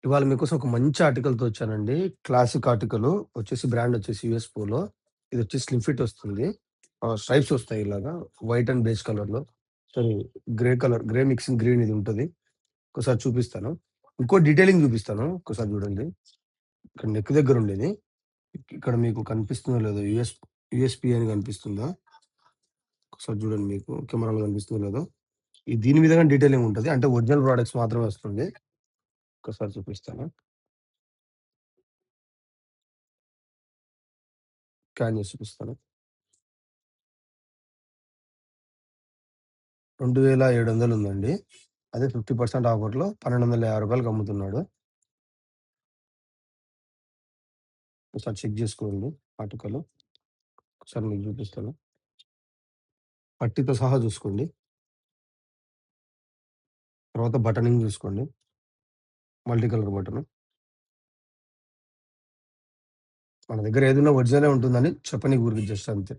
ఇవాళ మీకోసం ఒక మంచి ఆర్టికల్‌తో వచ్చానండి. క్లాసిక్ ఆర్టికలు వచ్చేసి బ్రాండ్ వచ్చేసి యూఎస్ పోలో. ఇదొచ్చేసి స్లిమ్ ఫిట్ వస్తుంది. స్ట్రైప్స్ వస్తాయి ఇలాగా వైట్ అండ్ బేజ్ కలర్‌లో. సారీ, గ్రే మిక్సింగ్ గ్రీన్ ఇది ఉంటది. ఒకసారి చూపిస్తాను. ఇంకో డీటెయిలింగ్ చూపిస్తాను. ఒక్కసారి చూడండి. ఇక్కడ నెక్ దగ్గర ఉండేది. ఇక్కడ మీకు కనిపిస్తుందో లేదో యూఎస్‌పీ అని కనిపిస్తుందా? ఒకసారి చూడండి, మీకు కెమెరాలో కనిపిస్తుందో లేదో. దీని మీద గాని డీటెయిలింగ్ ఉంటది. అంటే ఒరిజినల్ ప్రొడక్ట్స్ మాత్రమే వస్తుంది. ఒక్కసారి చూపిస్తాను. స్కాన్ చేసి చూపిస్తాను. 2700 ఉందండి. అదే 50% ఆఫర్‌లో రూ. 1250కి అమ్ముతున్నాడు. ఒకసారి చెక్ జేసుకోండి ఆర్టికలు. ఒకసారి మీకు చూపిస్తాను. పట్టీతో సహా చూసుకోండి. తర్వాత బటనింగ్ చూసుకోండి. Multi colour button. మన దగ్గర ఏదున్నా ఒరిజినలే ఉంటుందని చెప్పనీకి ఊరికే జస్ట్ అంతే.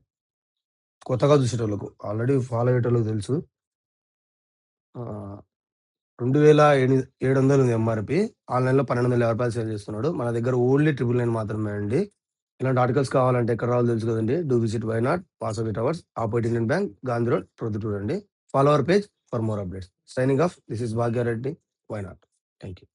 కొత్తగా చూసేటోళ్ళకు. ఆల్రెడీ ఫాలో అయ్యేటోళ్ళకి తెలుసు. ఆహ్, 2700 ఉంది ఎంఆర్‌పీ. ఆన్‌లైన్‌లో రూ. 1250 సేల్ చేస్తున్నాడు. మన దగ్గర ఓన్లీ 999 మాత్రమే అండి. ఇలాంటి ఆర్టికల్స్ కావాలంటే ఎక్కడ రావాలో తెలుసు కదండీ. Do visit why not, Vasavi towers, opposite Indian bank, Gandhi road, Proddatur అండి. Follow our page for more updates. Signing off. This is Bhagyareddy. Why not. Thank you.